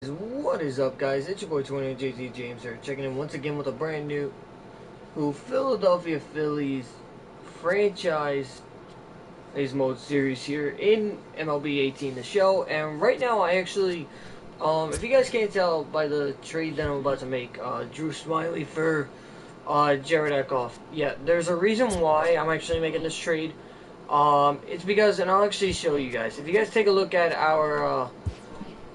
What is up, guys? It's your boy 20 JT James here, checking in once again with a brand new Philadelphia Phillies franchise mode series here in MLB 18 the show. And right now, I actually, if you guys can't tell by the trade that I'm about to make, Drew Smiley for Jared Eckhoff. Yeah, there's a reason why I'm actually making this trade. It's because, and I'll actually show you guys. If you guys take a look at our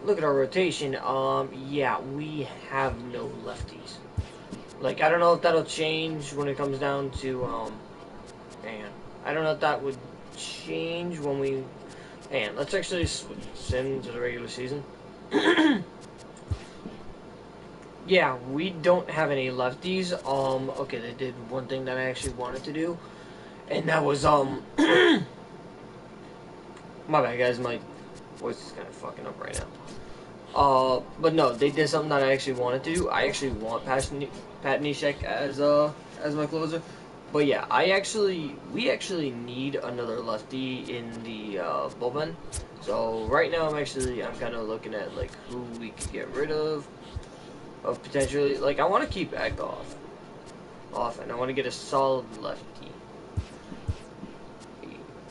rotation, yeah, we have no lefties. Like, I don't know if that'll change when it comes down to, man, I don't know if that would change when we, man, let's actually send to the regular season. Yeah, we don't have any lefties. Okay, they did one thing that I actually wanted to do, and that was, my bad, guys, my voice is kind of fucking up right now. But no, they did something that I actually wanted to do. I actually want Pat Neshek as my closer. But yeah, we actually need another lefty in the bullpen. So right now, I'm kind of looking at like who we could get rid of potentially. Like I want to keep Egg off, and I want to get a solid lefty.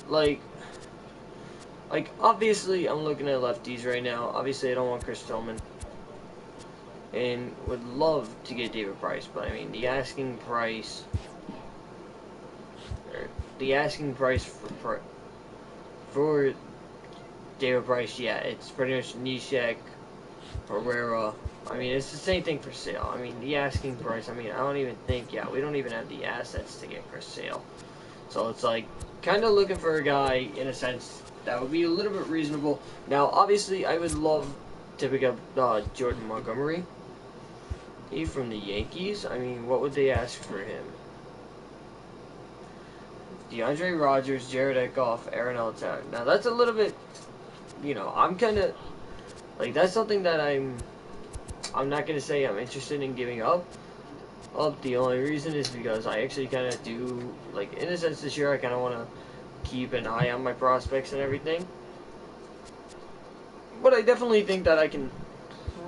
Like obviously, I'm looking at lefties right now. Obviously, I don't want Chris Tillman. And would love to get David Price, but I mean, the asking price for David Price, yeah, it's pretty much Neshek, Herrera. I mean, it's the same thing for Sale. I mean, the asking price, I mean, I don't even think, yeah, we don't even have the assets to get Chris Sale. So it's like, kind of looking for a guy, in a sense, that would be a little bit reasonable. Now, obviously, I would love to pick up Jordan Montgomery. He from the Yankees. I mean, what would they ask for him? DeAndre Rogers, Jared Eckhoff, Aaron Altown. Now, that's a little bit, I'm kind of, like, that's something that I'm not going to say I'm interested in giving up. The only reason is because I actually kind of do, like, in a sense this year, I kind of want to keep an eye on my prospects and everything. But I definitely think that I can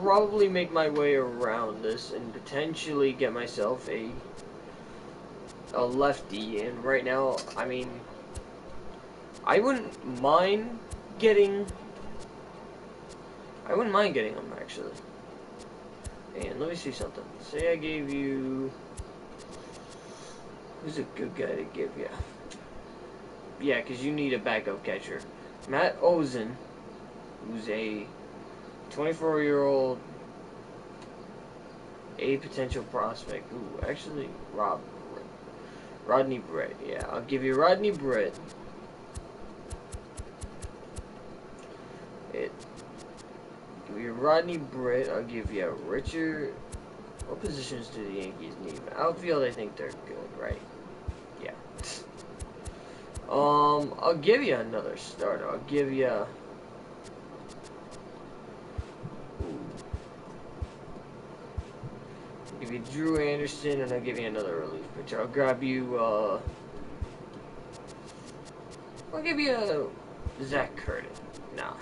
probably make my way around this and potentially get myself a lefty. And right now, I mean, I wouldn't mind getting him, actually. And let me see something. Say I gave you, who's a good guy to give you? Yeah, because you need a backup catcher. Matt Ozen, who's a 24-year-old, a potential prospect. Ooh, actually, Rodney Brett. Yeah, I'll give you Rodney Brett. Give you Rodney Brett. I'll give you Richard. What positions do the Yankees need? Outfield, I think they're good, right? Yeah. I'll give you another starter. I'll give you. I'll give you Drew Anderson, and I'll give you another relief pitcher. I'll grab you. I'll give you Zach Curtin. Nah.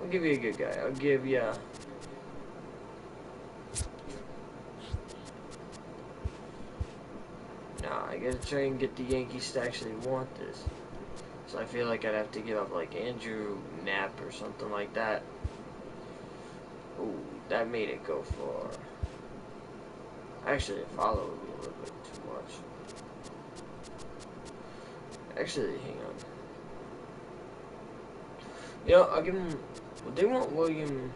I'll give you a good guy. I'll give you. Nah, I gotta try and get the Yankees to actually want this. So I feel like I'd have to give up like Andrew Knapp or something like that. Ooh, that made it go for. Actually, it followed me a little bit too much. Actually, hang on. You know, I'll give him. Well, they want William.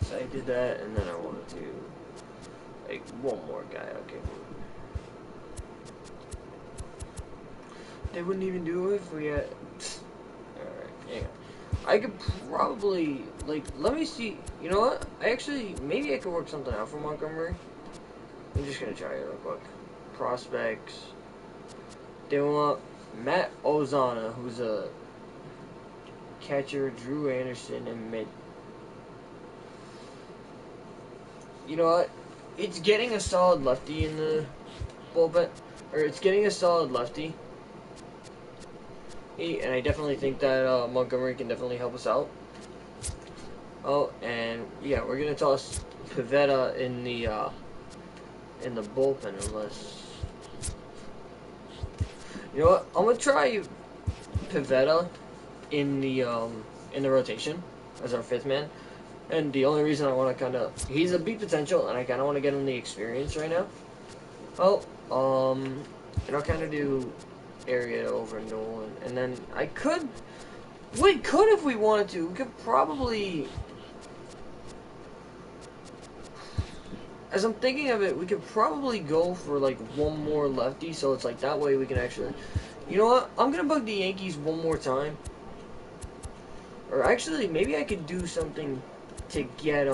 So I did that, and then I wanted to. Like, one more guy. Okay. They wouldn't even do it if we had. Alright, hang on. I could probably, like, let me see. You know what? Maybe I could work something out for Montgomery. I'm just gonna try it real quick. Prospects. They want Matt Ozana, who's a catcher, Drew Anderson, and mid. You know what? It's getting a solid lefty in the bullpen. Or it's getting a solid lefty and I definitely think that Montgomery can definitely help us out. Oh, and yeah, we're gonna toss Pivetta in the bullpen unless you know what. I'm gonna try Pivetta in the rotation as our fifth man. And the only reason I want to he's a beat potential, and I kind of want to get him the experience right now. Oh, and I'll kind of do Area over Nolan, and then we could if we wanted to. We could probably, as I'm thinking of it, we could probably go for like one more lefty, so it's like that way we can actually, you know what? I'm gonna bug the Yankees one more time, or actually maybe I could do something to get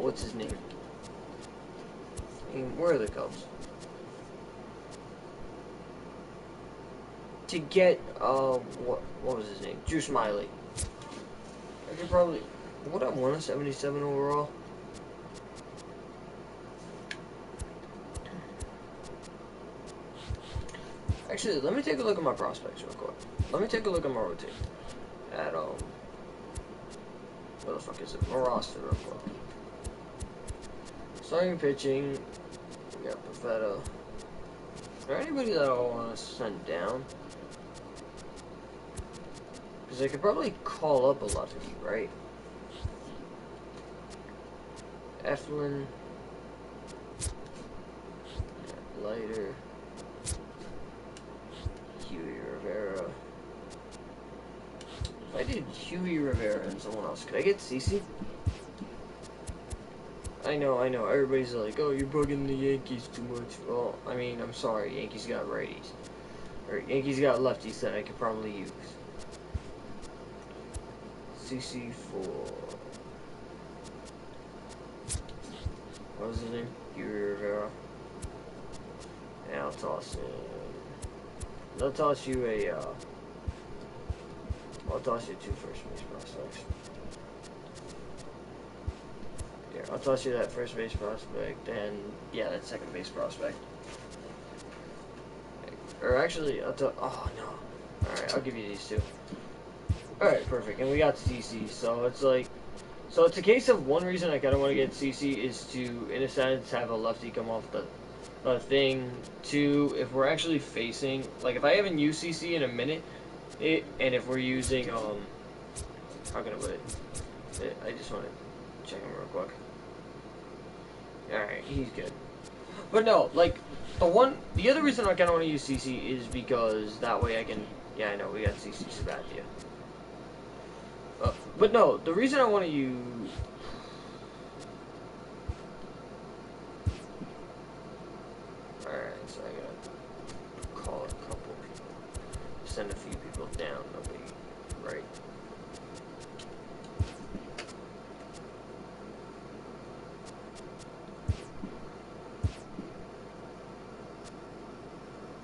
what's his name? I mean, where are the Cubs? To get what was his name? Drew Smiley. I could probably what I want a 77 overall. Actually, let me take a look at my prospects real quick. Let me take a look at my rotation. At where the fuck is it? My roster real quick. Starting pitching, we got Pivetta. Is there anybody that I want to send down? Because I could probably call up a lefty, right? Eflin. Leiter. Huey Rivera. If I did Huey Rivera and someone else, could I get CC? I know. Everybody's like, oh, you're bugging the Yankees too much. Well, I mean, I'm sorry. Yankees got righties. Or Yankees got lefties that I could probably use. CC for... what was his name? Huey Rivera. And I'll toss in... I'll toss you a, I'll toss you 2 first base prospects. Here, I'll toss you that first base prospect, and yeah, that second base prospect. Or actually, oh no. Alright, I'll give you these 2. Alright, perfect. And we got CC, so it's like... So it's a case of one reason I kind of want to get CC is to, in a sense, have a lefty come off the thing. 2, if we're actually facing... Like, if I haven't used CC in a minute, and if we're using, how can I put it? I just want to check him real quick. Alright, he's good. But no, like, the other reason I kind of want to use CC is because that way I can... Yeah, I know, we got CC Sabathia. But no, the reason I want to use... Alright, so I gotta call a couple people. Send a few people down, nobody, right?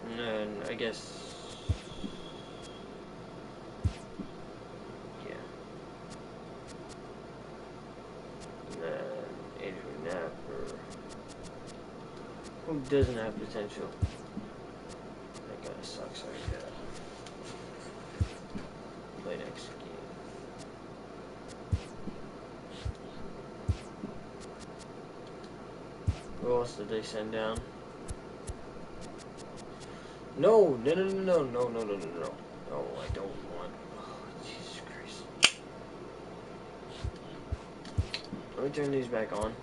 And then, I guess... Who doesn't have potential? That kind of sucks right there. Play next game. Who else did they send down? No, no, no, I don't want. Oh, Jesus Christ. Let me turn these back on.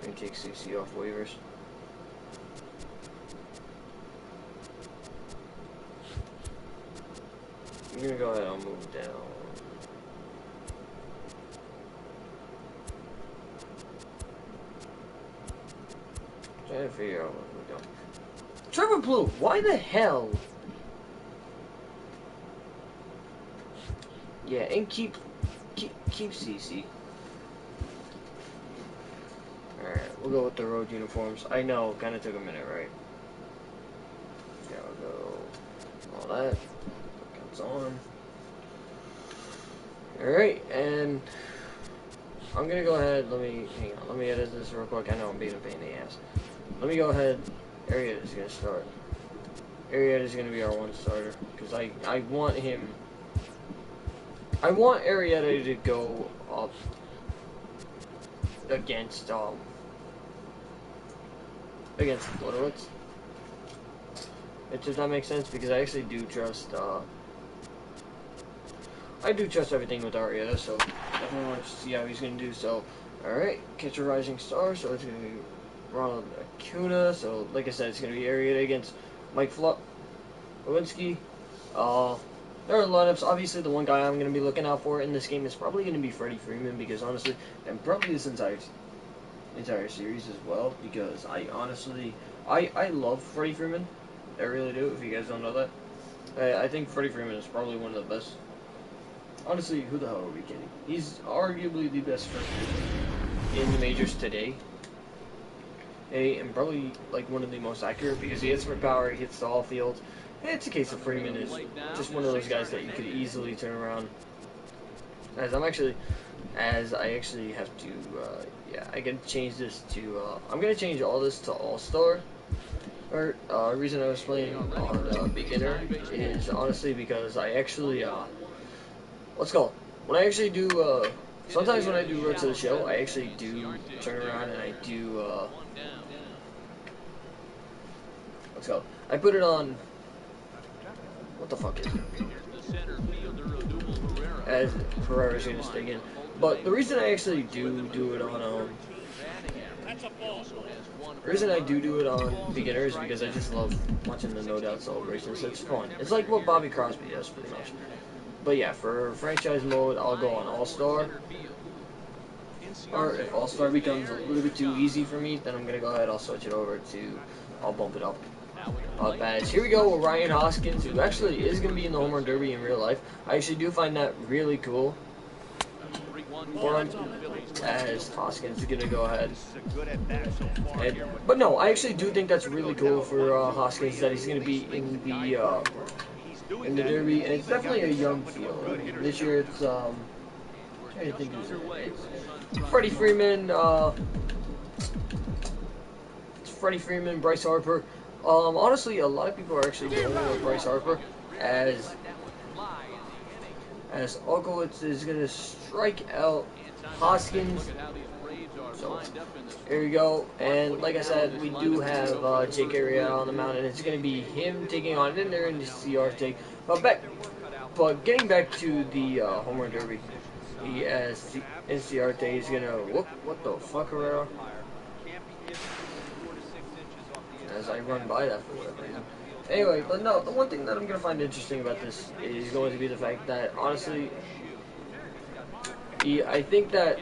Let me take CC off waivers. I'm gonna go ahead, I'll move down. Trying to figure out what we're doing. Trevor Blue, why the hell? Yeah, and keep CC. Alright, we'll go with the road uniforms. I know, kinda took a minute, right? Yeah, we'll go all that. Comes on. Alright, and I'm gonna go ahead, hang on, let me edit this real quick. I know I'm being a pain in the ass. Let me go ahead, Area is gonna start. Arrieta is going to be our one starter because I want him. I want Arrieta to go up against Litowitz. Does that make sense? Because I actually do trust I do trust everything with Arrieta, so definitely want to see how he's going to do. So, alright, catch a rising star, so it's going to be Ronald Acuna. So, like I said, it's going to be Arrieta against Mike Lewinsky. There are lineups. Obviously, the one guy I'm going to be looking out for in this game is probably going to be Freddie Freeman, because honestly, and probably this entire series as well, because I love Freddie Freeman. I really do, if you guys don't know that. I think Freddie Freeman is probably one of the best. Honestly, who the hell are we kidding? He's arguably the best first baseman in the majors today. And probably like one of the most accurate, because he hits for power, he hits the all field. And it's a case of Freeman is just one of those guys that you could easily turn around. As I actually have to, yeah, I can change this to, I'm going to change all this to All-Star. Reason I was playing on beginner is honestly because I actually, let's go. When I actually do, sometimes when I do Road to the Show, I actually do turn around and I do, let's go. I put it on, what the fuck is it? As Herrera's going to stay in. But the reason I actually do it on, the reason I do it on beginner is because I just love watching the No Doubt celebrations. It's fun. It's like what Bobby Crosby does, pretty much. But yeah, for franchise mode, I'll go on All-Star. Or if All-Star becomes a little bit too easy for me, then I'm going to go ahead, I'll switch it over to, I'll bump it up. Badge. Here we go with Ryan Hoskins, who actually is going to be in the Home Run Derby in real life. I actually do find that really cool for him, as Hoskins is going to go ahead. But no, I actually do think that's really cool for Hoskins, that he's going to be in the Derby, and it's definitely a young field. I mean, this year it's, I think it's Freddie Freeman, Bryce Harper. Honestly, a lot of people are actually going with Bryce Harper, as Olkowitz is going to strike out Hoskins. So, here we go. And like I said, we do have Jake Arrieta on the mound, and it's going to be him taking on Ender and Ciarte. But getting back to the Home Run Derby, Ciarte is going to, what the fuck, Herrera? As I run by that for whatever reason. Anyway, but no, the one thing that I'm going to find interesting about this is going to be the fact that, honestly, I think that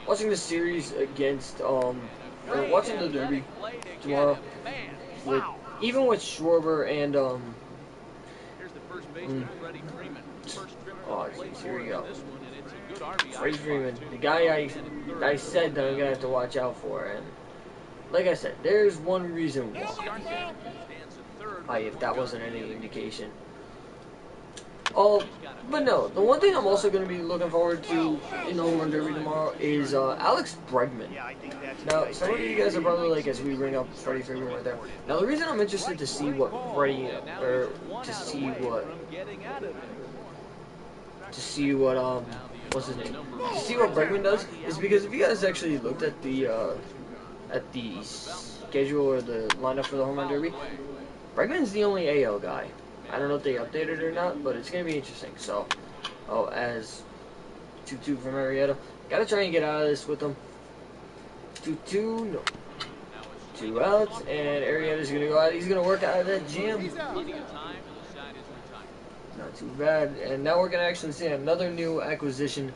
watching the series against, or watching the Derby tomorrow, even with Schwarber and, oh, geez, here we go. Freddie Freeman, the guy I said that I'm going to have to watch out for, and like I said, there's one reason why, if that wasn't any indication. Oh, but no, the one thing I'm also going to be looking forward to in the Home Run Derby tomorrow is Alex Bregman. Now, some of you guys are probably like, as we bring up Freddie Freeman right there. Now, the reason I'm interested to see what what's his name? To see what Bregman does is because if you guys actually looked at the schedule or the lineup for the Home Run Derby, Bregman's the only AL guy. I don't know if they updated it or not, but it's going to be interesting. So, as 2-2 from Arrieta. Got to try and get out of this with them. 2-2, no. 2 outs, and Arrieta's going to go out. He's going to work out of that jam. Not too bad. And now we're going to actually see another new acquisition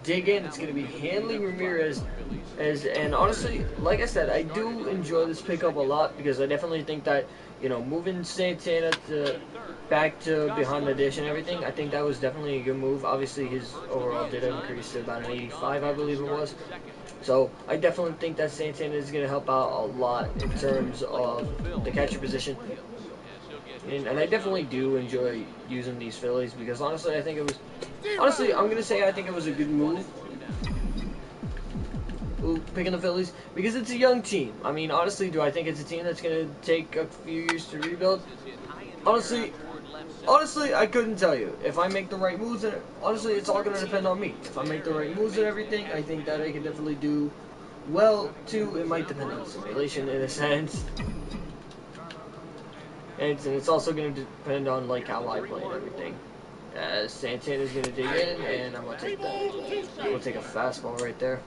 dig in. It's going to be Hanley Ramirez. And honestly, like I said, I do enjoy this pickup a lot, because I definitely think that, you know, moving Santana back to behind the dish and everything, I think that was definitely a good move. Obviously, his overall did increase to about an 85, I believe it was. So I definitely think that Santana is going to help out a lot in terms of the catcher position. And I definitely do enjoy using these Phillies, because honestly, I think it was, I'm going to say I think it was a good move. picking the Phillies because it's a young team. I mean, honestly, do I think it's a team that's going to take a few years to rebuild? Honestly, I couldn't tell you. If I make the right moves, and honestly, it's all going to depend on me. If I make the right moves and everything, I think that I can definitely do well, too. It might depend on simulation in a sense. And it's also going to depend on, like, how I play and everything. As Santana's going to dig in, and I'm going to take that. We'll take a fastball right there.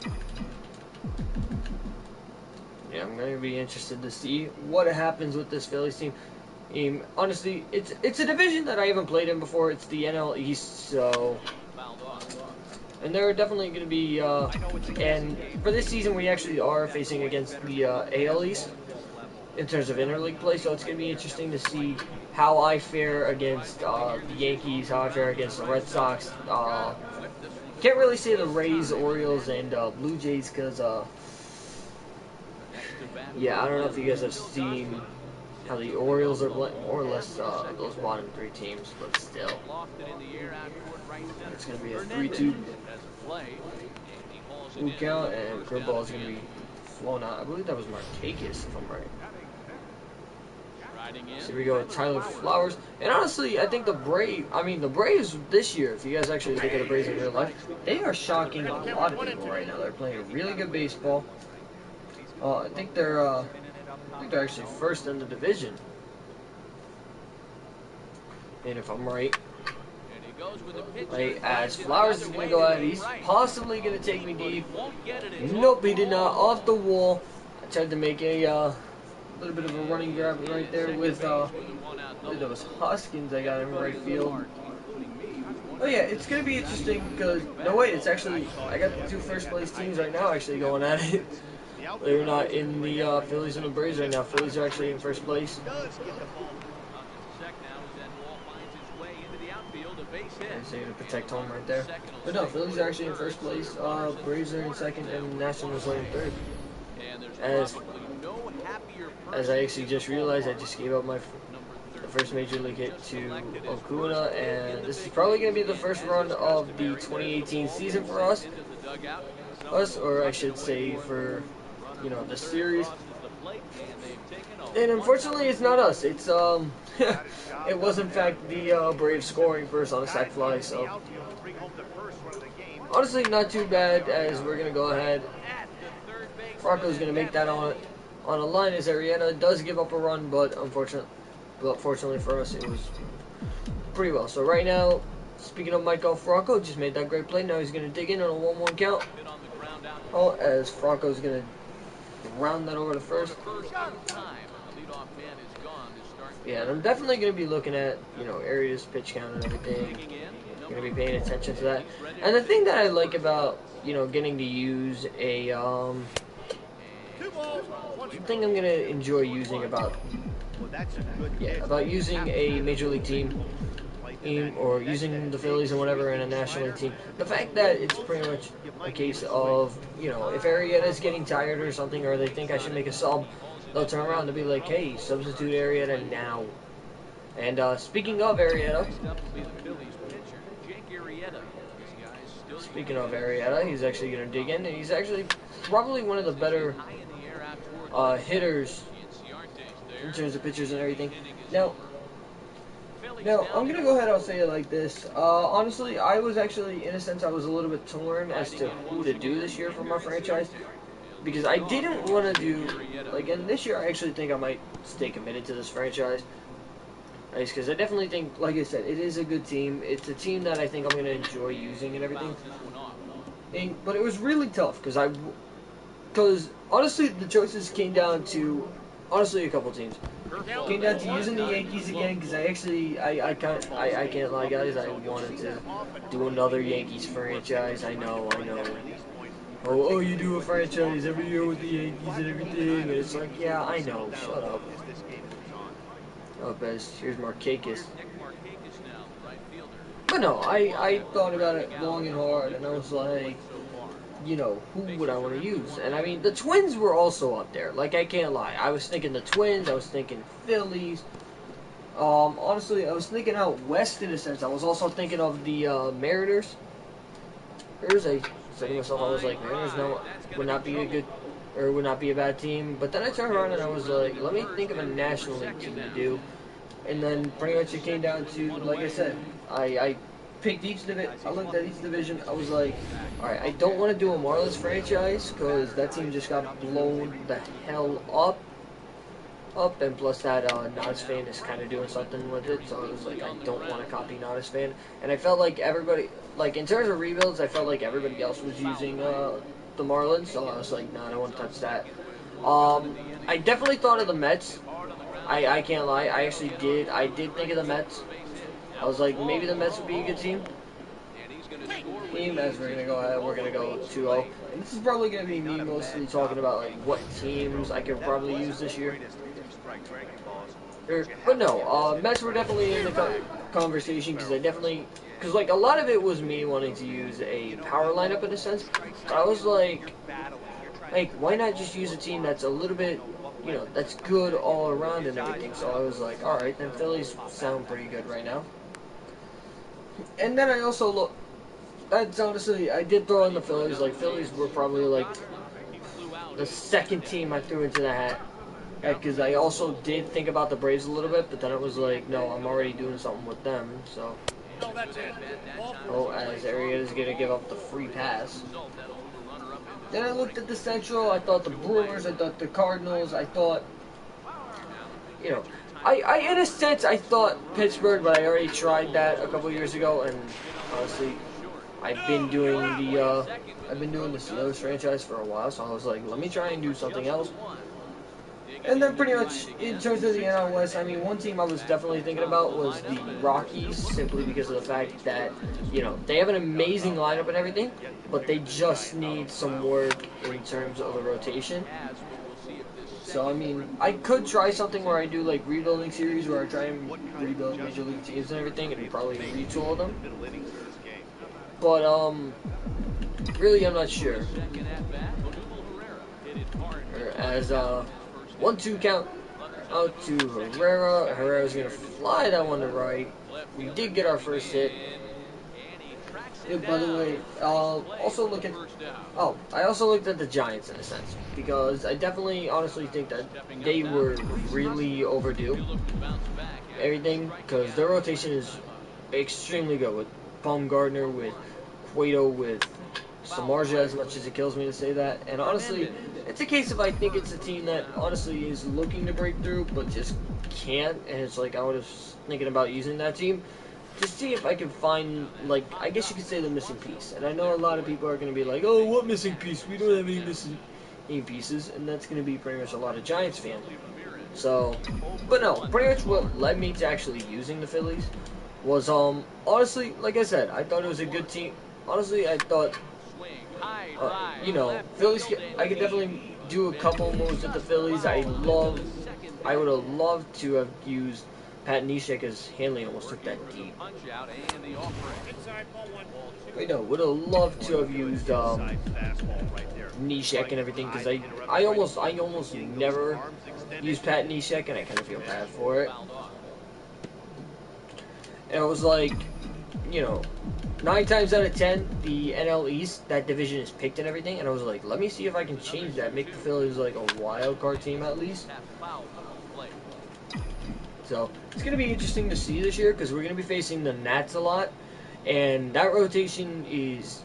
Yeah, I'm going to be interested to see what happens with this Phillies team. Honestly, it's a division that I haven't played in before. It's the NL East, so... And there are definitely going to be... and for this season, we actually are facing against the AL East in terms of interleague play, so it's going to be interesting to see how I fare against the Yankees, how I fare against the Red Sox. Can't really say the Rays, Orioles, and Blue Jays, because... yeah, I don't know if you guys have seen... how the Orioles are more or less those bottom three teams, but still. It's going to be a 3-2 count, and curveball is going to be flown out. I believe that was Markakis, if I'm right. So here we go with Tyler Flowers. And honestly, I think the Braves this year, if you guys actually look at the Braves in real life, they are shocking a lot of people right now. They're playing really good baseball. I think they're actually first in the division. And if I'm right, as Flowers is going to go out, he's possibly going to take me deep. Nope, he did not. Off the wall. I tried to make a little bit of a running grab right there with, I believe that was Hoskins I got in right field. Oh yeah, it's going to be interesting because, no wait, it's actually, I got the two first place teams right now actually going at it. They're not in the Phillies and the Braves right now. Phillies are actually in first place. So you're going to protect home right there. But no, Phillies are actually in first place. Braves are in second, and Nationals are in third. As I actually just realized, I just gave up the first major league hit to Acuna, and this is probably going to be the first run of the 2018 season for us, or I should say for, you know, the series. And unfortunately, it's not us. It's it was in fact the Braves scoring first on a sac fly. So honestly, not too bad. As we're gonna go ahead, Franco's gonna make that on a line as Arrieta does give up a run, but fortunately for us, it was pretty well. So right now, speaking of Michael Franco, just made that great play. Now he's gonna dig in on a 1-1 count. Oh, as Franco's gonna round that over to first. Yeah, and I'm definitely going to be looking at, you know, Arrieta's pitch count and everything. I'm going to be paying attention to that. And the thing that I like about, you know, getting to use a, the thing I'm going to enjoy using about using a major league team, or using the Phillies and whatever in a national league team, the fact that it's pretty much a case of, you know, if Arrieta's getting tired or something, or they think I should make a sub, they'll turn around and be like, hey, substitute Arrieta now. And speaking of Arrieta, he's actually going to dig in, and he's actually probably one of the better hitters in terms of pitchers and everything. Now, I'm going to go ahead and say it like this. Honestly, I was actually, in a sense, I was a little bit torn as to who to do this year for my franchise. Because I didn't want to do, like, and this year I actually think I might stay committed to this franchise. Because I definitely think, like I said, it is a good team. It's a team that I think I'm going to enjoy using and everything. But it was really tough, because honestly, the choices came down to, honestly, a couple teams. Came down to using the Yankees again, because I can't lie, guys, I wanted to do another Yankees franchise. I know. Oh, you do a franchise every year with the Yankees and everything, and it's like, yeah, I know, shut up. Oh, best, here's Markakis. But no, I thought about it long and hard, and I was like, you know, who would I want to use? And I mean, the Twins were also up there, like, I can't lie. I was thinking the Twins, I was thinking Phillies. Honestly, I was thinking out west in a sense. I was also thinking of the Mariners. There's a said to myself, I was like, Mariners would not be a good, or would not be a bad team. But then I turned around and I was like, let me think of a National League team to do. And then pretty much it came down to, like I said, I picked each division. I looked at each division. I was like, all right, I don't want to do a Marlins franchise because that team just got blown the hell up. And plus that Nodis fan is kind of doing something with it, so I was like, I don't want to copy Nodis fan. And I felt like everybody, like in terms of rebuilds, I felt like everybody else was using the Marlins, so I was like, no, I don't want to touch that. I definitely thought of the Mets. I can't lie, I actually did. I did think of the Mets. I was like, maybe the Mets would be a good team. As we're gonna go 2-0. And this is probably gonna be me mostly talking about like what teams I could probably use this year. But no, Mets were definitely in the conversation because like a lot of it was me wanting to use a power lineup in a sense. I was like, why not just use a team that's a little bit, that's good all around and everything. So I was like, all right, then Phillies sound pretty good right now. And then I also look. That's honestly, I did throw in the Phillies. Like Phillies were probably like the second team I threw into the hat. Because I also did think about the Braves a little bit, but then it was like, no, I'm already doing something with them, so. Oh, as Arrieta's going to give up the free pass. Then I looked at the Central, I thought the Brewers, I thought the Cardinals, I thought, I in a sense, I thought Pittsburgh, but I already tried that a couple years ago, and honestly, I've been doing the Steelers franchise for a while, so I was like, let me try and do something else. And then pretty much, in terms of the NL West, I mean, one team I was definitely thinking about was the Rockies, simply because of the fact that, they have an amazing lineup and everything, but they just need some work in terms of the rotation. So, I mean, I could try something where I do, like, rebuilding series, where I try and rebuild Major League teams and everything, and probably retool them. But, really, I'm not sure. As, 1-2 count out to Herrera. Herrera's going to fly that one to right. We did get our first hit. Yeah, by the way, I also looked at the Giants in a sense, because I definitely honestly think that they were really overdue everything, because their rotation is extremely good with Baumgartner, with Cueto, with Samardzija, as much as it kills me to say that. And honestly, it's a case of I think it's a team that honestly is looking to break through, but just can't. And it's like I was thinking about using that team to see if I can find, like, I guess you could say the missing piece. And I know a lot of people are going to be like, oh, what missing piece? We don't have any missing pieces. And that's going to be pretty much a lot of Giants fans. So, but no, pretty much what led me to actually using the Phillies was, honestly, like I said, I thought it was a good team. Honestly, I thought, Phillies, I could definitely do a couple moves with the Phillies. I would have loved to have used Pat Neshek, as Hanley almost took that deep. Wait, no, would have loved to have used Neshek and everything, because I almost never use Pat Neshek, and I kind of feel bad for it. And I was like, 9 times out of 10, the NL East, that division is picked and everything, and I was like, let me see if I can change that, make the Phillies like a wild card team at least. So, it's going to be interesting to see this year, because we're going to be facing the Nats a lot, and that rotation is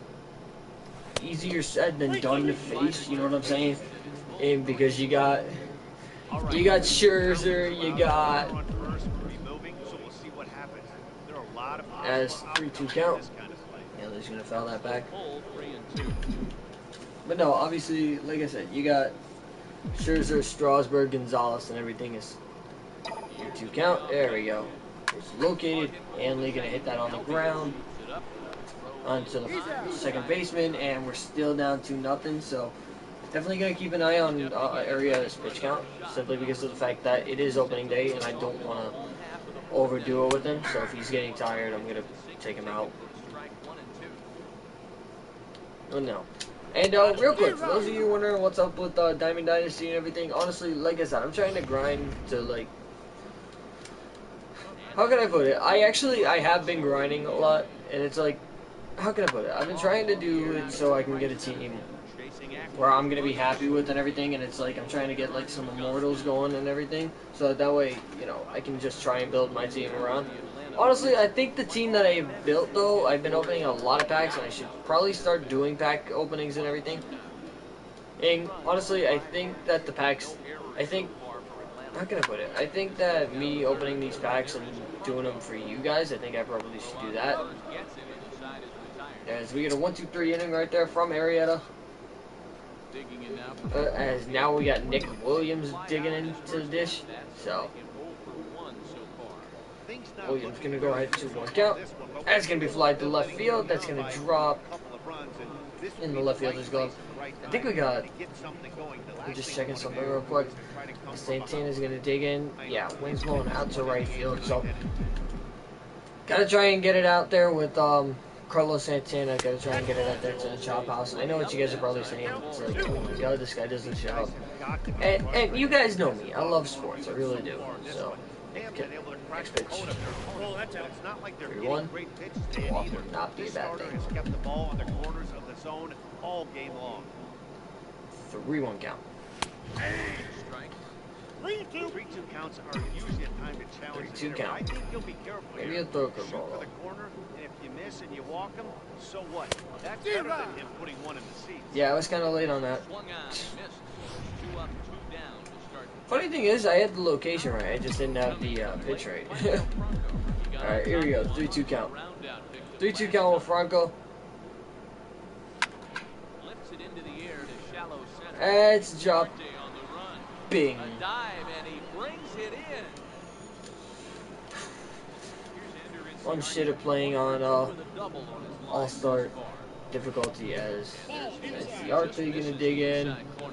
easier said than done to face, you know what I'm saying? And because you got Scherzer, you got as 3-2 count. He's going to foul that back. But no, obviously, like I said, you got Scherzer, Strasburg, Gonzalez, and everything is 3-2 count. There we go. It's located. Hanley going to hit that on the ground onto the second baseman, and we're still down 2-0. So definitely going to keep an eye on Arrieta's pitch count, simply because of the fact that it is opening day, and I don't want to overdo it with him. So if he's getting tired, I'm going to take him out. Oh no. And real quick, for those of you wondering what's up with Diamond Dynasty and everything, honestly, like I said, I'm trying to grind to, like, how can I put it? I have been grinding a lot, and it's like, how can I put it? I've been trying to do it so I can get a team where I'm gonna be happy with and everything, and it's like I'm trying to get like some immortals going and everything, so that way, you know, I can just try and build my team around. Honestly, I think the team that I built though, I've been opening a lot of packs, and I should probably start doing pack openings and everything. And honestly, I think that the packs, I think, how can I put it? I think that me opening these packs and doing them for you guys, I think I probably should do that. As we get a 1-2-3 inning right there from Arietta. As now we got Nick Williams digging into the dish. So Williams gonna go ahead to 1 count. That's gonna be fly to left field. That's gonna drop in the left fielder's glove. I think we got. I'm just checking something real quick. Santana's gonna dig in. Yeah, wings blowing out to right field. So gotta try and get it out there with Carlos Santana. Gotta try and get it out there to the chop house. I know what you guys are probably saying. It's like, oh my god, this guy doesn't chop. And you guys know me. I love sports. I really do. So next pitch. 3-1. Walk would not be a bad thing. 3-1 count. 3-2 counts are usually a time to challenge. 3-2 count. I think you'll be careful. Maybe a throw curveball. For the corner, and if you miss and you walk him, so what? That's better than him putting one in the seat. Yeah, I was kind of late on that. Funny thing is, I had the location right. I just didn't have the pitch right. All right, here we go. 3-2 count. 3-2 count with Franco. It's dropped. Bing. One shit of playing on All-Star difficulty as the Arthur gonna dig in. Boy,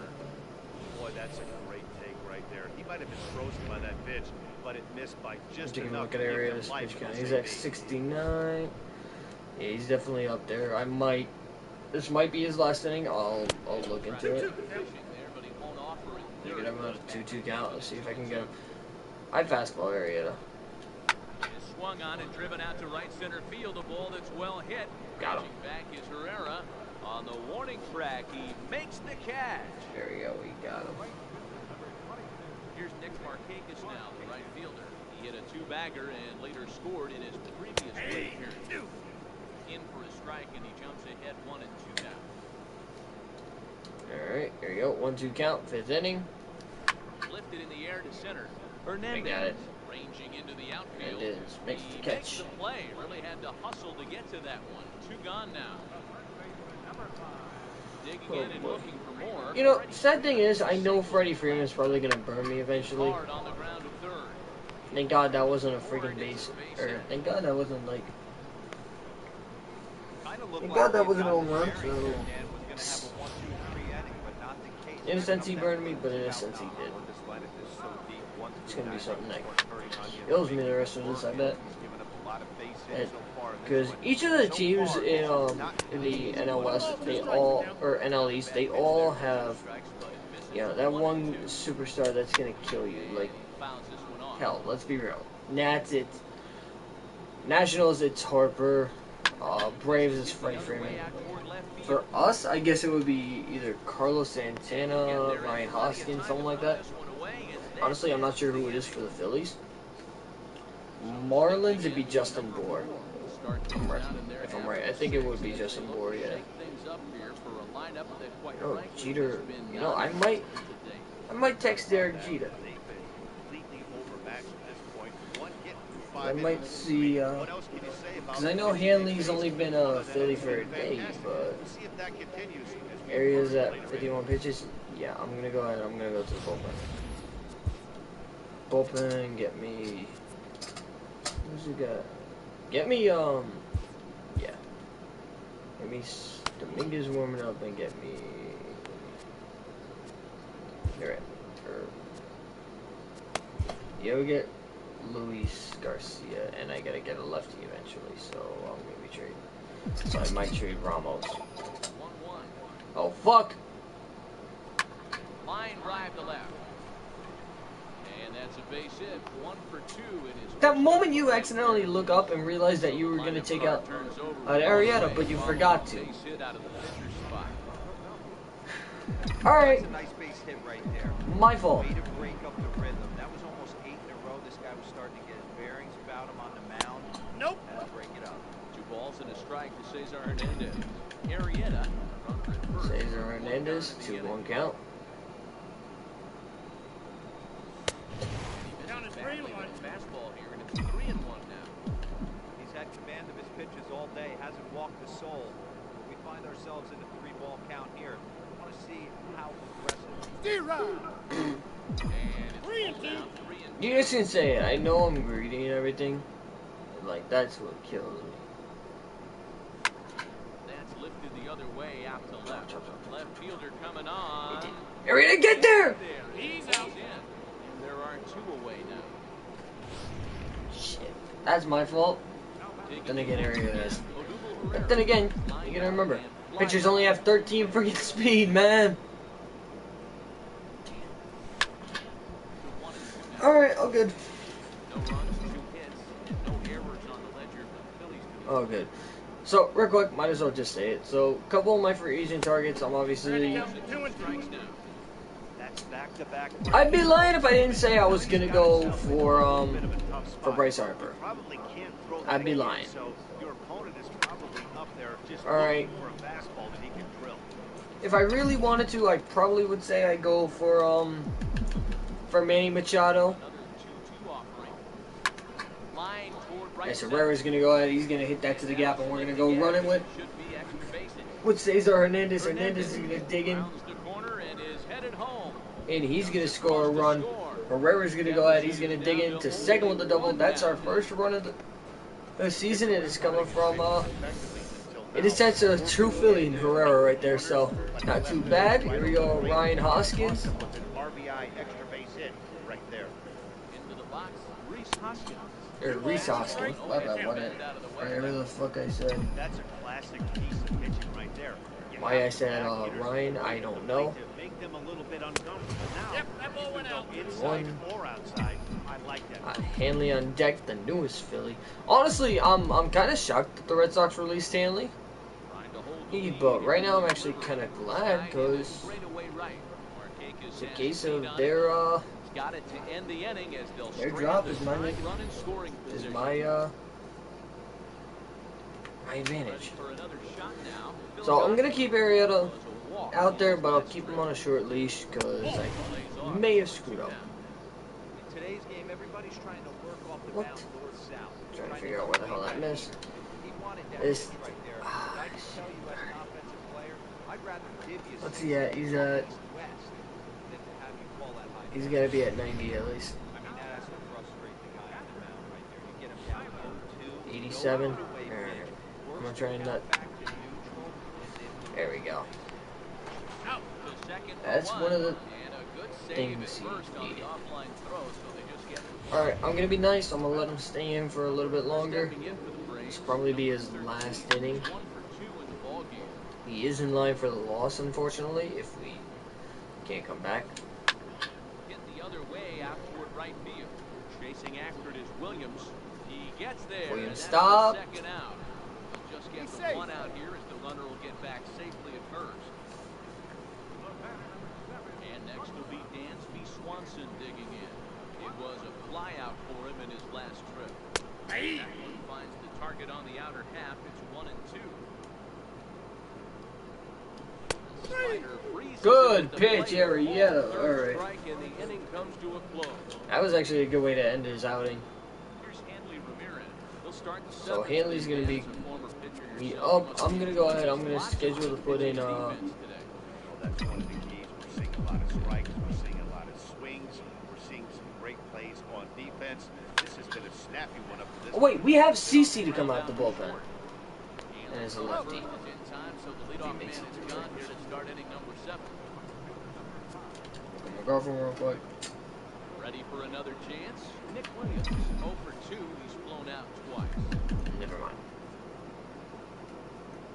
that's a great take right there. He might have been frozen by that pitch, but it missed by just taking a enough. look at area this pitch count. He's at 69. Yeah, he's definitely up there. This might be his last inning. I'll look into it. Get him at a 2-2 count. Let's see if I can get him. I'd fastball Arietta. Swung on and driven out to right center field. A ball that's well hit. Got him. Back is Herrera on the warning track. He makes the catch. There we go. We got him. Here's Nick Markakis now, the right fielder. He hit a 2-bagger and later scored in his previous plate period. In for a strike, and he jumps ahead 1 and 2 now. All right, here we go. 1-2 count, 5th inning. Lifted in the air to center. We Hernandez got it. ranging into the outfield. Hernandez makes the He catch. makes the play. Really had to hustle to get to that one. 2 gone now. Digging in and looking for more. You know, sad thing is, I know Freddie Freeman's probably gonna burn me eventually. Hard on the ground to third. Thank God that wasn't a freaking base. Or thank God that wasn't like. Thank God that wasn't a home run. So. In a sense he burned me, but in a sense he did. It's gonna be something that kills me the rest of this, I bet. Because each of the teams in the NL West, they all, or NL East, they all have, you know, that one superstar that's gonna kill you. Like, hell, let's be real. Nats, it's Nationals, it's Harper. Braves, it's Freddie Freeman. For us, I guess it would be either Carlos Santana, Ryan Hoskins, something like that. Honestly, I'm not sure who it is for the Phillies. Marlins, it'd be Justin Bour. If I'm right, I think it would be Justin Bour, yeah. Oh, Jeter, you know, I might text Derek Jeter. I might see, because I know Hanley's only been a Philly for a day, but areas at 51 pitches, yeah, I'm going to go ahead, I'm going to go to the bullpen. Bullpen, get me, who's we got? Get me, yeah, get me Dominguez warming up and get me, alright, yeah, we get Luis Garcia, and I gotta get a lefty eventually, so I'll maybe trade. So I might trade Ramos. 1-1. Oh fuck! Line drive to left. And that's a base hit. 1 for 2 in his That moment you accidentally look up and realize that you were going to take out Arrieta, but you forgot to. Base hit out of the pitcher's spot. Alright, That's a nice base hit right there. my fault. Way to break up the rhythm. That was almost 8 in a row. This guy was starting to get his bearings about him on the mound. Nope. Had to break it up. 2 balls and a strike to Cesar Hernandez. Arrieta, runner at first. Cesar Hernandez, 2-1 count. Count is 3-1. Fastball here, and it's 3-1 now. He's had command of his pitches all day. Hasn't walked a soul. We find ourselves in a 3-ball count here. I want to see how aggressive. You guys can say it. I know I'm greedy and everything. And like, that's what kills me. That's lifted the other way out to left. Left fielder coming on. Arrieta, get there! He's out in. And there are 2 away now. Shit. That's my fault. Then again, Arrieta is. But then again, you gotta remember, pitchers only have 13 freaking speed, man. Alright, all good. No runs, 2 hits, and no errors on the ledger for the Phillies. All good. So, real quick, might as well just say it. So, a couple of my free agent targets, I'm obviously... That's back-to-back. I'd be lying if I didn't say I was gonna go for Bryce Harper. Probably can't throw the I'd be pitch, lying. So your opponent is probably up there just Alright. looking for a fastball that he can drill. If I really wanted to, I probably would say I go for Manny Machado. Yes, Herrera's gonna go ahead. He's gonna hit that to the gap, and we're gonna go running with Cesar Hernandez. Hernandez is gonna dig in, and he's gonna score a run. Herrera's gonna go ahead. He's gonna dig into second with the double. That's our first run of the season. It is coming from it is such a true Philly in Herrera right there. So not too bad. Here we go, Ryan Hoskins. RBI extra base hit right there. Into the box, Reese Hoskins. Or Reese Hoskins. Whatever the fuck I said. That's a classic piece of pitching right there. Why I said Ryan, I don't know. Make them a little bit uncomfortable. Now, that ball went out. Inside or outside, I like that. Hanley on deck, the newest Philly. Honestly, I'm kind of shocked that the Red Sox released Hanley. But right now, I'm actually kind of glad because it's a case of their drop is my advantage. So I'm gonna keep Arrieta out there, but I'll keep him on a short leash because I may have screwed up. In today's game, everybody's trying to work off the What? mound north-south. Trying to figure out where the hell that missed. He wanted that This. pitch right there. But I can tell you as an offensive player, I'd rather give you What's he at? He's at. west than to have you call that high. He's gotta be at 90 at least. I mean, that has to frustrate the guy on the mound right there. You get him down 0-2. 87. no other way Alright. pitch. I'm gonna try and not. Back to neutral, and then There we go. Out to second for That's one of the and a good save things at he first on the needed. offline throw, so they just get Alright, I'm gonna be nice. I'm gonna let him stay in for a little bit longer. stepping in for the Braves. This will probably be his last inning. 1 for 2 in the ball game. He is in line for the loss, unfortunately, if we can't come back. Hit the other way out toward right field. Chasing after it is Williams. He gets there. Williams, and that's the stop. second out. He'll just get the 1 out here as the runner will get back safely at first. And next will be Dansby Swanson digging in. It was a fly out for him in his last trip. That one finds the target on the outer half. It's 1-2. Good pitch, Arrieta. Alright. Strike and the inning comes to a close. That was actually a good way to end his outing. Here's Hanley Ramirez. He'll start the So seventh. Hanley's gonna be As a former pitcher me yourself, up. I'm gonna go ahead. I'm gonna schedule to put in Well, that's one of the keys. We're seeing a lot of strikes. We're seeing a lot of swings. We're seeing some great plays on defense. This has been a snappy one up to this Oh wait, we have CC to come out the bullpen. And it's a lefty. in time, so the leadoff man is gone here to start inning number 7. I'm gonna go for him real quick. Ready for another chance? Nick Williams, 0 for 2. He's flown out twice. Never mind.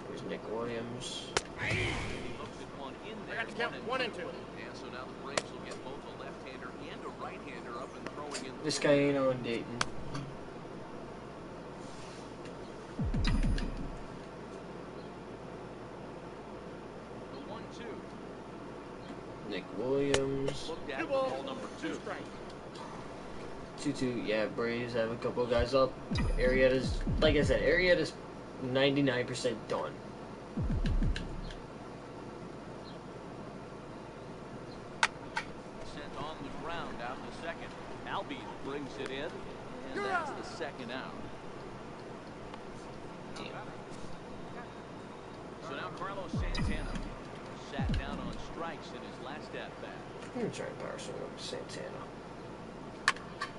Here's Nick Williams. He looks at one in there. 1-2. Pass So now the Braves will get both a left-hander and a right-hander up and throwing in. This guy ain't on Dayton. The 1-2. Nick Williams. Looked at ball number 2. 2-2. Yeah, Braves have a couple of guys up. Arrieta's, like I said, Arrieta's 99% done. Sent on the ground out the second. Albies brings it in, and that's the second out. So now Carlos Santana sat down on strikes in his last at-bat. I'm gonna try and power swing over Santana.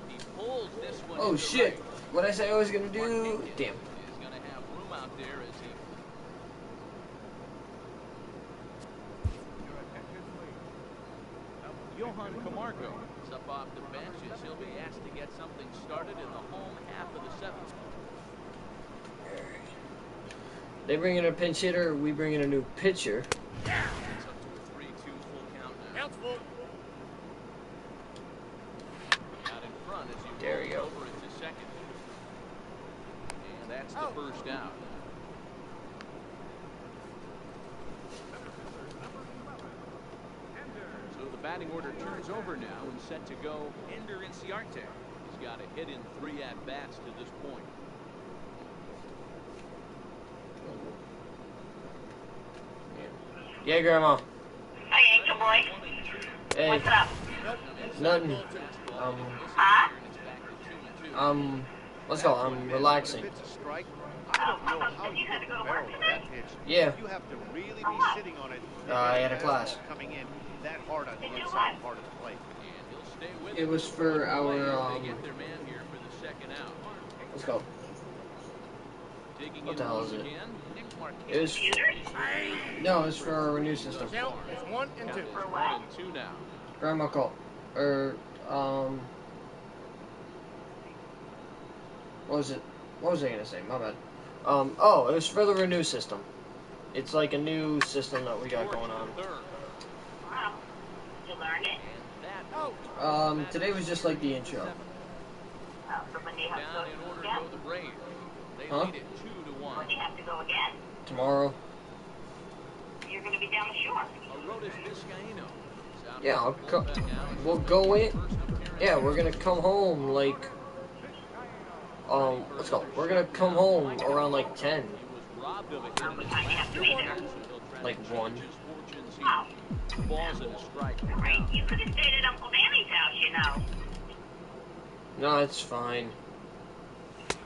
He pulls this one. Oh shit! Right. What I say I was gonna do? Damn. Is going to have room out there as he. Johan Camargo is up off the bench as he'll be asked to get something started in the home half of the seventh. They bring in a pinch hitter, we bring in a new pitcher. It's up to a 3-2 full count now. Out in front as you There we go. over into second. And that's the first out. So the batting order turns over now and set to go Ender Inciarte. He's got a hit in 3 at-bats to this point. Yeah, Grandma. Hey, Angel Boy. Hey. What's up? Nothing. Huh? Let's go. I'm relaxing. If it's a strike, Oh, I don't know how you you had to can go to barrel work that today? pitch. Yeah. You have to really be sitting on it. I had a class. Coming in that hard on the Did you inside what? part of the plate. And he'll stay with It was for our, They get their man here for the second out. let's go. Digging What in the hell once is it? again, Nick Marquez. It was, no, it's for our renew system. It's 1 and 2. For 1 what? and 2 now. Grandma call. What was it? What was I gonna say? My bad. Oh, it was for the renew system. It's like a new system that we got going on. Third. Wow. Did you learn it? And that Today was just like the intro. Oh, so when do you have to down go in order again? go the Braves. They Huh? lead it 2-1. When do you have to go again? Tomorrow. You're going to be down the shore. Arodys Vizcaíno is out Yeah, of I'll the co- bullpen now. It's we'll his go in. first appearance. Yeah, we're gonna come home like. Let's go. We're gonna come home around like 10. He was robbed of a hit in What his time do you last have to be there? at-bat, so he'll try to Like change 1. his fortunes. Wow. He balls in a strike. Great. You could have stayed at Uncle Danny's house, you know. No, it's fine.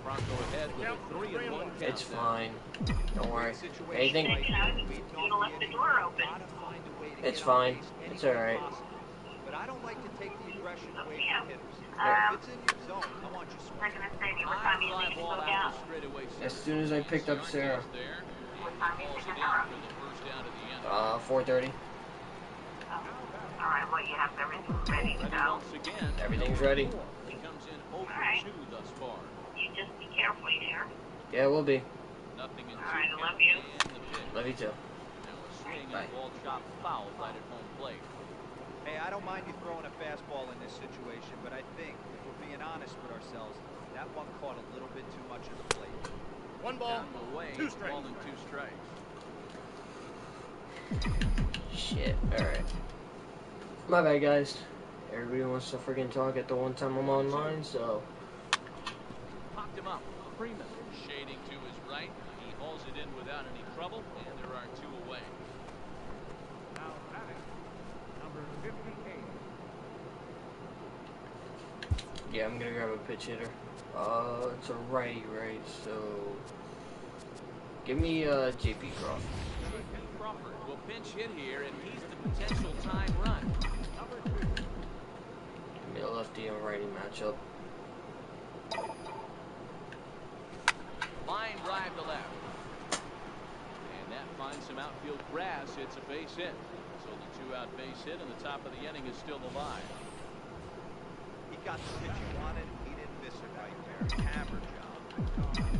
Bronco ahead with a 3-1 count. It's now. fine. Don't worry. Situation Anything. You know, you could have left the door open. Gotta find a way to It's get on fine. base It's any way alright. possible. But I don't like to take the aggression away Yeah. from hitters. Um, If it's in your zone, I want you I'm swinging. going to say to you, what High time do you fly think you ball go out down? the straightaway As center. soon as I picked up Sarah. Inciarte is there, What and time he do you calls think it you're in up? for the first out of the inning. 4:30. Oh. All right, well, you have everything ready to Ready go. once again. Everything's ready. He comes in 0 for Alright. 2 thus far. You just be careful here. Yeah, we'll be. Nothing in 2 Alright, I love count, you. and the pitch. Love you too. Now a swing and Bye. a ball chopped foul right at home plate. Hey, I don't mind you throwing a fastball in this situation, but I think if we're being honest with ourselves, that one caught a little bit too much of the plate. One ball, away, 2 strikes. Ball and 2 strikes. Shit. Alright. My bad, guys. Everybody wants to freaking talk at the one time I'm online, so. Popped him up. Freeman shading to his right. He hauls it in without any trouble, and there are 2 away. Now batting, number 58. Yeah, I'm gonna grab a pitch hitter. It's a righty, right? So. Give me, JP Crawford. Crawford will pinch hit here, and he's the potential time run. Give me a lefty and righty matchup. Line drive to left. And that finds some outfield grass. It's a base hit. So the 2-out base hit, and the top of the inning is still alive. He got the pitch he wanted. He didn't miss it right there. Hammer job.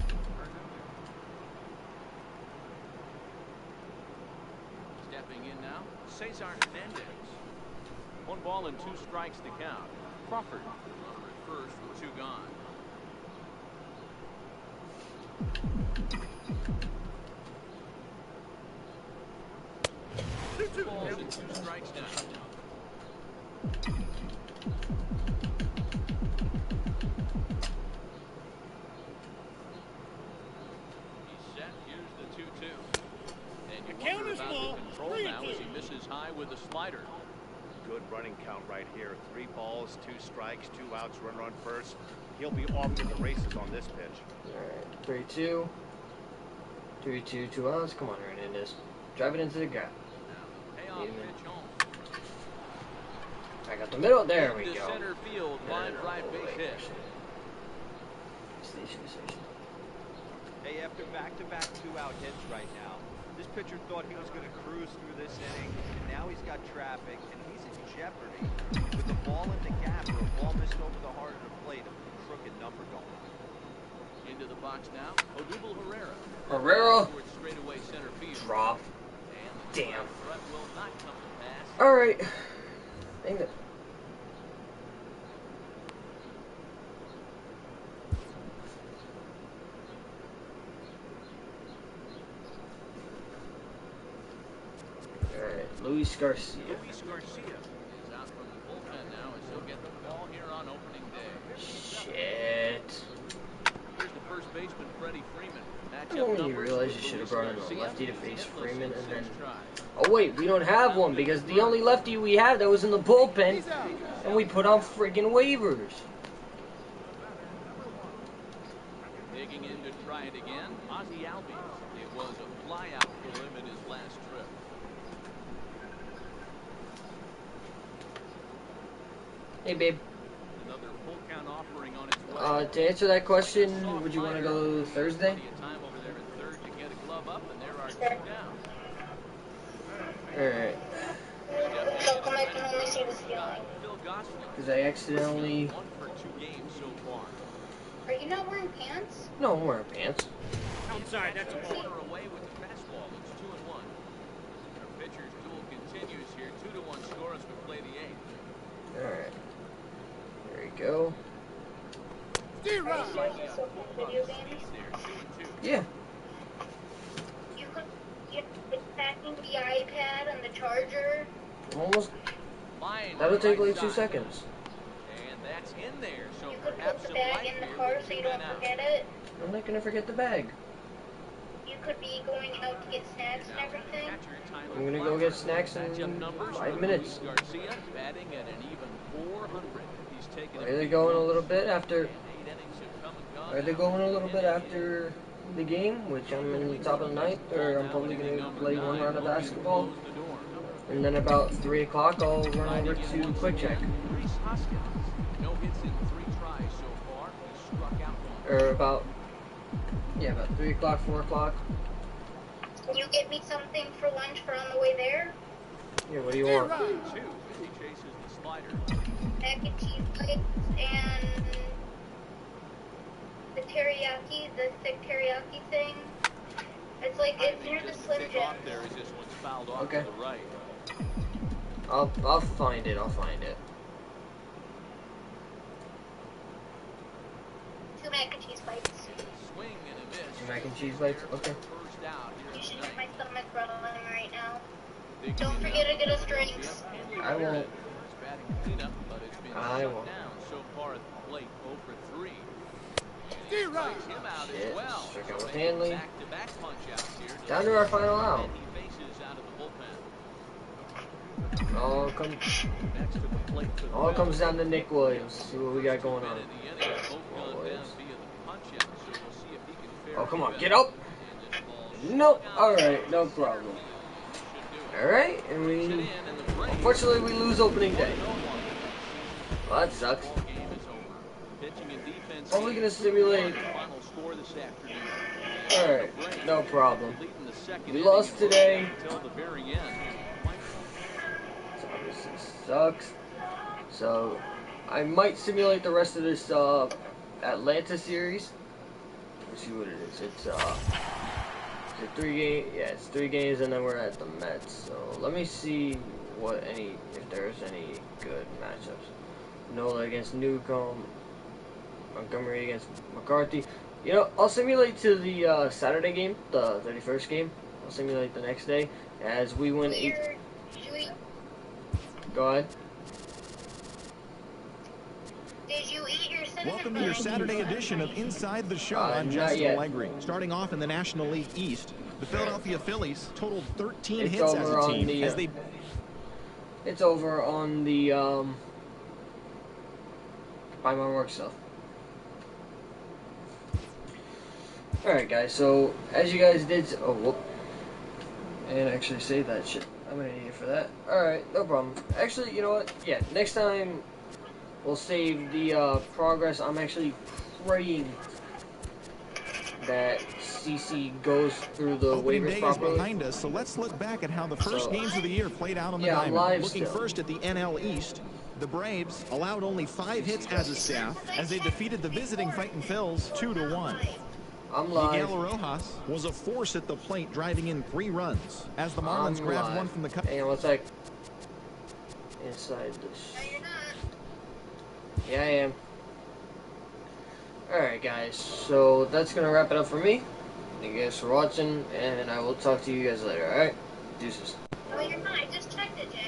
Stepping in now, Cesar Mendez. 1 ball and 2 strikes to count. Crawford on first with 2 gone. 2 balls and 2 strikes now. He's set. Here's the 2-2. And you wonder about the control now as he misses high with a slider. Good running count right here. 3 balls, 2 strikes, 2 outs, runner on first. He'll be off to the races on this pitch. Alright, 3-2. 3-2, 2 outs. Come on, Hernandez. Drive it into the gap. Payoff pitch home. I got the middle. There we To go. center field, line drive base hit. Station. Hey, after back-to-back 2-out hits right now, this pitcher thought he was going to cruise through this inning, and now he's got traffic, and he's in jeopardy with the ball in the gap or a ball missed over the heart of the plate, a crooked number going on. Into the box now, Odubel Herrera. Towards straightaway center field. Drop. And Damn. threat will not come to pass. Alright. Dang it. Alright, Luis Garcia. Luis Garcia is out from the bullpen now as he'll get the ball here on opening day. Shit. Here's the first baseman, Freddie Freeman. I don't really realize you should have brought in a lefty to face Freeman and then... Oh wait, we don't have one because the only lefty we have that was in the bullpen and we put on friggin' waivers. Digging in to try it again, Ozzie Albies. It was a flyout for him in his last trip. Hey babe. Another full count offering on its way. To answer that question, would you want to go Thursday? Plenty of time over there at third to get a glove up, and there are 2 down. Alright. So come I can only see the ceiling. Phil Gosselin. Because I accidentally... 1 for 2 games so far. Are you not wearing pants? No, I'm wearing pants. Outside, that's a Corner away with the fastball. It's 2-1. Our pitcher's duel continues here. 2-1 score as we play the 8th. Alright. There you go. Are you seriously still playing video games? There, 2-2. Yeah. You could get packing the iPad and the charger. Almost. Line That'll take right like 2 side. seconds. And that's in there. So You could perhaps put the some bag light in the here car with so you 2 don't men out. forget it. I'm not gonna forget the bag. You could be going out to get snacks and everything. I'm gonna go get snacks in 5 minutes. Garcia batting at an even 400. He's taken Are they going a little bit after? Are they going a little bit after the game, which I'm in the top of the ninth, or I'm probably gonna play 1 round of basketball, and then about 3 o'clock I'll run over to Quick Check. No hits in 3 tries so far. He struck out 1. Or about 3 o'clock, 4 o'clock. Can you get me something for lunch for on the way there? Yeah, what do you want? 2. He chases the slider. Mac and cheese bites and the teriyaki, the thick teriyaki thing. It's like it's near the Slim Off Jim. there as this one's fouled off Okay. to the right. I'll find it. 2 mac and cheese bites. Swing and a miss. 2 mac and cheese bites. Okay. First out here You should tonight. get my stomach rumbling right now. Digging Don't in forget now. to get us drinks. I won't. It's batting cleanup, but it's been I shut won't. down so far at the plate. 0 for 3. Strikes him out Shit. as well. Struck out with Making Hanley. back-to-back punch-outs here. Down to our final out. And he faces out of the bullpen. All comes Next to the plate for the all Phillies. comes down to Nick Williams. See what we got going on. In the inning, both gone down Williams. via the punch-out, so we'll see if he can fare Oh, come on, better. get up. And this ball's Nope. swung out. Alright, no problem. Should do it. Alright, and Sit we... in, and the break. Unfortunately, we lose opening day. 1-0. Well, that sucks. Ball game is over. Pitching and defense. Probably gonna simulate... Final score this afternoon. Alright, no problem. Leading the second We inning lost and today. until the very end. So obviously sucks. So, I might simulate the rest of this, Atlanta series. Let's see what it is. It's, is it 3 games? Yeah, it's 3 games and then we're at the Mets. So, let me see if there's any good matchups. Nola against Newcomb, Montgomery against McCarthy. You know, I'll simulate to the Saturday game, the 31st game. I'll simulate the next day as we win 8. Go ahead. Did you eat your cinnamon Welcome to your bun? Saturday edition of Inside the Show. I'm Not Justin yet. Allegri. Starting off in the National League East, the Philadelphia Phillies totaled 13 It's hits as over a on team the, as they It's over on the by my work stuff. Alright guys, so as you guys did, oh whoop, and actually save that shit. I'm gonna need it for that. Alright, no problem. Actually, you know what? Yeah, next time we'll save the progress. I'm actually praying that CC goes through the opening waivers day is properly. behind us, so let's look back at how the first games of the year played out on the Yeah, I'm diamond. live Looking still. first at the NL East, the Braves allowed only 5 hits as a staff as they defeated the visiting Fightin' Phils 2-1. I'm live. Miguel Rojas was a force at the plate, driving in 3 runs as the Marlins I'm grabbed live. one from the cup. Hang on one sec. Inside No, this. you're not. Yeah, I am. Alright guys, so that's gonna wrap it up for me. Thank you guys for watching, and I will talk to you guys later, alright? Deuces. No, you're not. I just checked it, Jay.